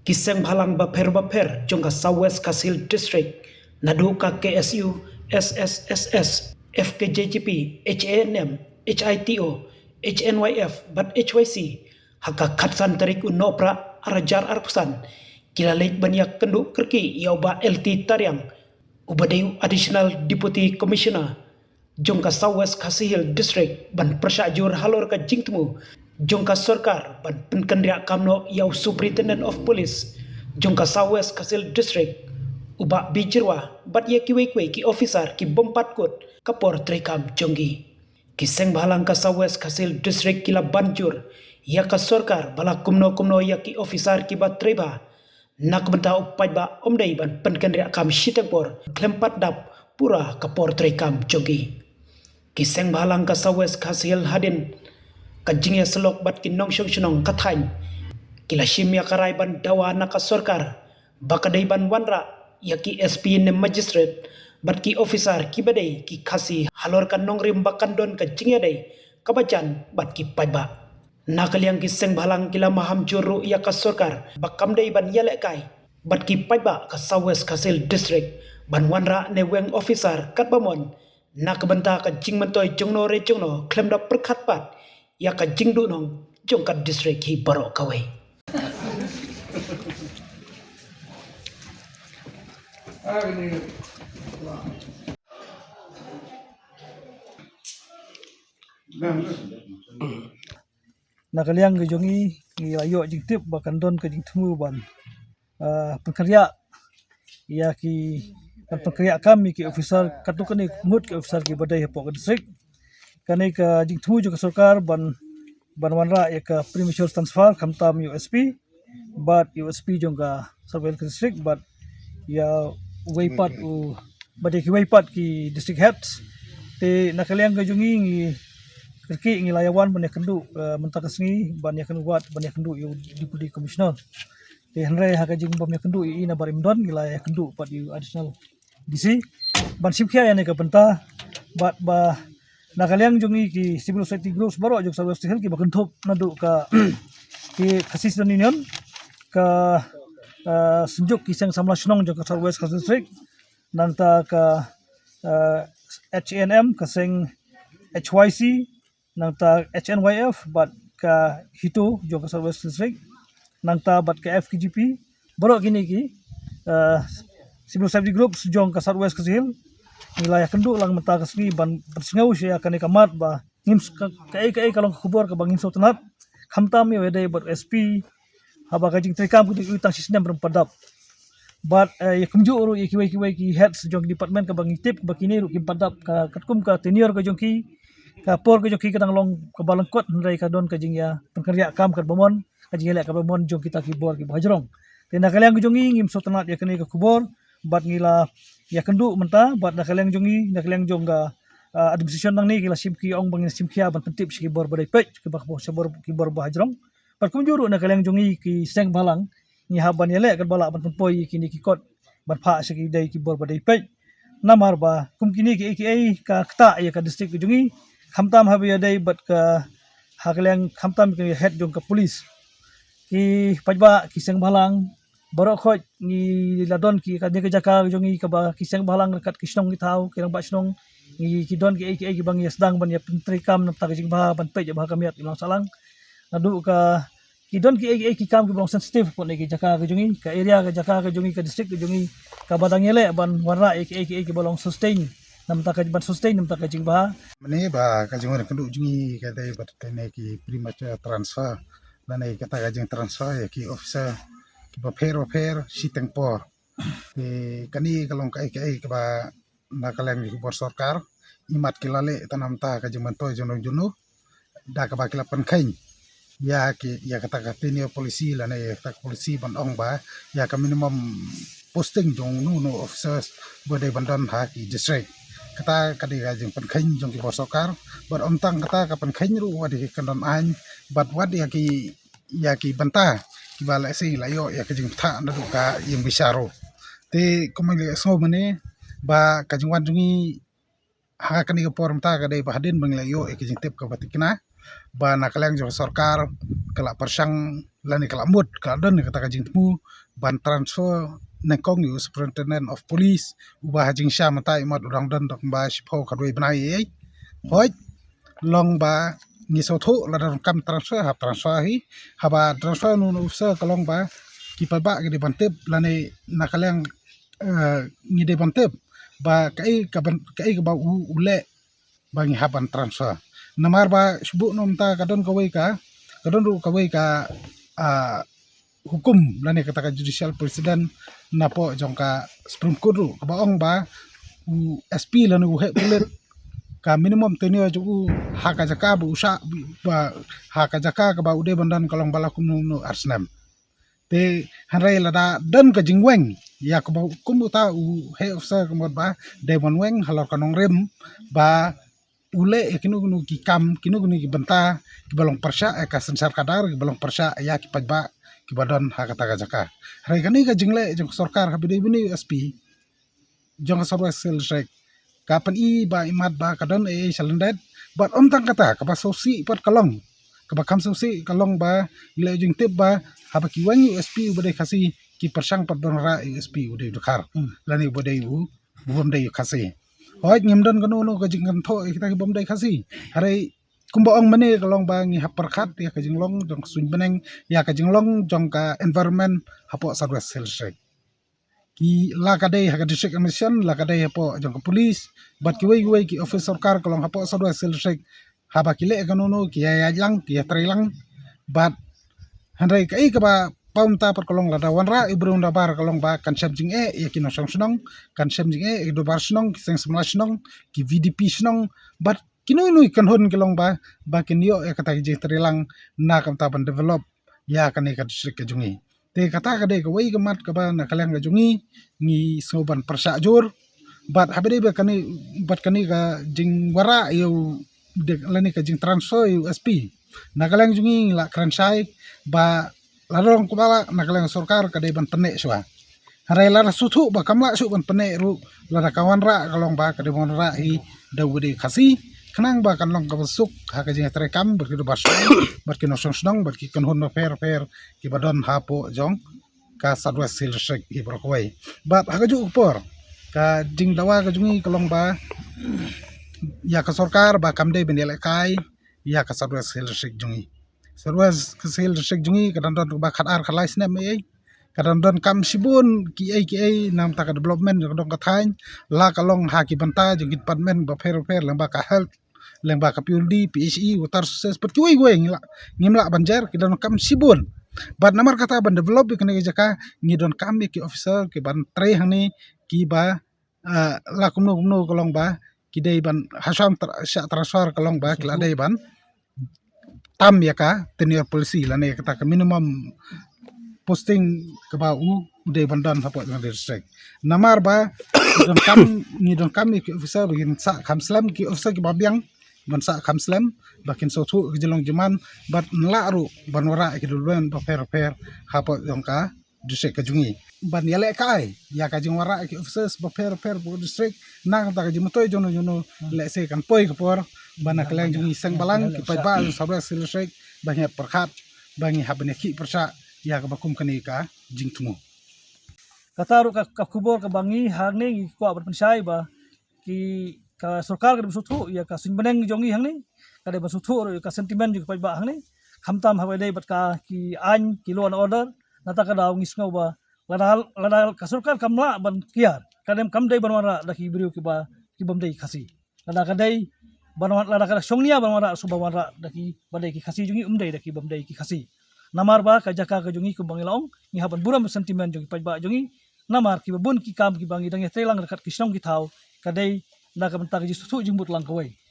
Kiseng Bhalang Baper Jongka Southwest Kasil District Naduka KSU SSSS FKJGP HANM HITO HNYF but HYC Haka Katsan Tarik Unopra Arajar Arpusan Kilalek Banyak Kenduk Kerki Yauba LT Tariang Ubadeyu Additional Deputy Commissioner Jongka Southwest Kasihil District ban Persajur Halor ka Jingtemu Jongka Sarkar ban Penkendria Kamno Yau Superintendent of Police Jongka Southwest Kasihil District Uba Bijirwa bat ye kiwe ki officer ki bompat kot kapor trekam Jonggi ki Seng Bhalang ka Southwest Kasihil District kila banjur ya ka Sarkar bala kumno ya ki officer ki bat treba nak benta upai ba omdai ban Penkendria Kam Shitengpor klempat dap pura kapor trekam Jonggi Kiseng Bhalang ka Southwest Kasihil Hadin kajingya selok bat kinong syong kathain kila shimya karai ban dawa naka sarkar bakadai ban wanra yaki SP ne magistrate bat ki officer ki badai ki khasi halor kan nong rim bakan don kajingya dai kabajan bat ki paiba nakaliang Kiseng Bhalang kila maham juru ya ka sarkar bakam dai ban yale kai bat ki paiba ka Southwest Kasihil District ban wanra ne weng officer kat bamon nak benta ka jing mentoi jongno re jongno klem da perkhat pat ya ka jing du nong jongkat district hi barok kawai nakaliang ke jongi ayo jingtip bakan don ke jingtemu ban pekerja ya ki pekerja kami ki officer katukani mut ki officer ki badai hepok district kani ka jingtemu juga sarkar ban wanra ya ka premature transfer kamtam USP but USP juga surveil district but ya waypat u badai ki waypat ki district heads te nakaliang ke jongi kerki ngi layawan ban yakendu mentakasngi ban yakendu wat ban yakendu yu deputy commissioner te hanre haka jing bam yakendu ina barimdon ngi yakendu pat yu additional DC ban simkhia ya ne ka benta bat ba nakaliang jongi ki civil society groups baro jok Southwest Kasihil ki bakenthop nadu ka ki khasis union ka senjuk ki sang samla snong jok Southwest Kasihil District nanta ka HNM ka seng HYC nangta HNYF bat ka hito jok Southwest District nangta bat ka FKGP baro gini ki civil society groups jong ka Southwest Kasihil wilayah kenduk lang menta kasni ban persingau sia kan kamat ba ngims kai kalong kubur ka bangin sotenat khamtam yo dai bat SP haba ka jing trekam ku utang sistem berpadap but ya kumju uru ya kiwai ki heads jong department ka bangin tip bakini ru ki padap ka katkum ka tenure ka jong ki ka por ka jong ki kadang long ka balangkot ndai ka don ka jing ya pekerja kam ka bomon ka jing lek ka bomon jong kita ki bor ki bajrong tena kaliang jong ngim sotenat ya kani ka kubur bat ngila ya kendu menta bat nakaliang jongi nakaliang jongga administration nang ni kila simki ong bangin simkia ban pentip ski bor badai pech ke bakbo sebor ki bor bahajrong pat kunjuru nakaliang jongi ki Seng Bhalang ni haban yele kan bala ban poi kini ki kot ban pha ski dai ki bor badai pech namar ba kum kini ki ai ka kta ya ka district jongi khamtam habi dai bat ka hakaliang khamtam ki head jong ka police ki pajba ki Seng Bhalang barok khoj ni ladon ki kadnya ke jaka jongi ka ba Kiseng Bhalang dekat kisnong ki tau kirang ba snong ni ki don ki bang yasdang ban ya pentrikam nam tak jing ba ban pe je ba kamiat ilang salang adu ka ki don ki kam ki bang sensitive pon ki jaka ke jongi ka area ke jaka ke jongi ka district ke jongi ka badang yele ban warra ki bolong sustain nam tak ban sustain nam tak jing ba mane ba ka jing kendu jongi ka dai bat tene ki premature transfer dan ai kata ka jing transfer ya ki officer Baper Shitengpor kani kalong kai ba nakaliang ki bor sarkar imat kilale tanam ta ka jemantoi jono da ka ba kila penkain ya kata ka tenio polisi la ne ta polisi ban ong ba ya ka minimum posting jong no officers bodai bandan ha ki district kata kadi ka jeng penkain jong ki bor sarkar bar omtang kata ka penkain ru wadi kandon an bat wadi ya ki banta bala si layo ya kajing tha na ka yung bisaro te kumali so mane ba kajing wadungi ha kani ka form ta ka dai bahadin bang layo e kajing tip ka batikna ba nakaliang jo sarkar kala persang lani kalamut kaladon kata kajing temu ban transfer nengkong yu superintendent of police ubah hajing sya mata imat urang dan dok ba shipho kadoi benai hoi long ba ngi so tho la dam kam transfer ha transfer hi haba transfer nu officer kalong ba ki pa ba gede bantep lani nakaleng ngi de bantep ba kai ka ba ule bangi haban transfer namar ba subu nom ta kadon kawai ka kadon ru kawai ka hukum lani kata ka judicial president napo jongka supreme court ru ka baong ba SP lani u he pulet ka minimum tenure ju haka jaka bu usa ba haka jaka ka ba ude bandan kalong bala kum no arsnam te hanrai lada dan ka jingweng ya ka ba kum ta u he officer kamot ba de weng halor kanong rem ba ule kinu ki kam kinu ki benta ki balong persya ka sensar kadar ki balong persya ya ki pajba ki badon haka ta jaka hari kani ka jingle jong sarkar ha bidai bini SP jong sarwa sel rek kapan i ba imat ba kadon salendet but tang kata ka ba sosi pat kalong ka ba kam sosi kalong ba ile jing tip ba haba ki wangi SP ubade kasi ki persang pat donra SP ude dukar lani ubade u bom dai kasi hoi ngimdon kanu no ka jing kan tho kita ki bom dai kasi hari kumba ong mane kalong ba ngi hapar khat ya ka jing long jong sun beneng ya ka jing long jong ka environment hapo sarwa sel rek ki la kadai ha district commission la kadai hapo jong police bat ki wei ki office sarkar kalong hapo sarwa sel rek haba ki le kanu no ki ya lang ki ya trelang bat handai kai ka ba paum ta par kalong la da wanra ibrung da bar kalong ba kan sem jing ya ki no song snong kan sem jing do bar snong ki seng semla snong ki VDP snong bat kinu nu kan hon kalong ba kin yo ya kata ki trelang na kam ta ban develop ya kan ka district ka jungi te kata ka de ka wei gamat ka ba na kalang ka jungi ngi soban persa jur bat habede ba kani ka jing wara yo de lani ka jing transfer yu SP na kalang jungi la kransai ba larong kubala na kalang sarkar ka de ban pene swa harai la suthu ba kamla su ban pene ru la kawan ra kalong ba ka de mon ra hi dawde khasi kanang ba kan long ka basuk ha ka jing trekam berkido basuk berkino song berki kan hon fair ki badon hapo jong ka sadwa sil shek hi brokwai bat ha ka ju upor ka jing dawa ka jungi kalong ba ya ka sarkar ba kamde bendele kai ya ka sadwa sil shek jungi sadwa sil shek jungi kadang don ba khatar khalai sne me kadang don kam sibun ki ai nam ta ka development kadang ka thain la kalong ha ki banta jing department ba fair lang ba ka health leng ba ka PULD PHE water sources pat kuy ngimla banjar ki don kam sibun bat namar kata ban develop ki ne jaka ngi don kam ki officer ki ban tre hangni ki ba la kumno kolong ba ki dei ban hasam transfer kolong ba ki la dei ban tam ya ka tenure policy la ne kata ka minimum posting ka ba de bandan hapo ng district namar ba ni don kam ki officer begin sa kam slam ki officer ki babyang bansa kam slam bakin so thu jelong jaman bat nla ru banwara ki dulwen ba fair hapo jongka district ka jungi ban yale kai ya ka jingwara ki officers ba fair bu district nang ta ka jimtoy jono le se kan poi ka por bana klang jungi sang balang ki pa ba sabra district banyak perkhat bangi habne ki persa ya ka bakum kani ka jingtumu kataru ka kubor ka bangi hangne ko berpensai ba ki ka sarkar ka suthu ya ka sinbeneng jongi hangni ka de suthu ka sentiment ju pa ba hangni khamtam ha dei bat ka ki an ki law and order nata ka daw ngisngau ba ladal ka sarkar kamla ban kiar kadem kam dei banwara da ki brio ki ba ki bom dei khasi lada ka dei banwara lada ka songnia banwara subawara da ki badai ki khasi jungi dei da ki bom dei ki khasi namar ba ka jaka ka jungi ku bangilong ni haban buram sentiment jungi pa ba jungi namar ki babun ki kam ki bangi dang trelang rakat ki song ki thau ka dei na ka banta ki suthu jimbut lang kawai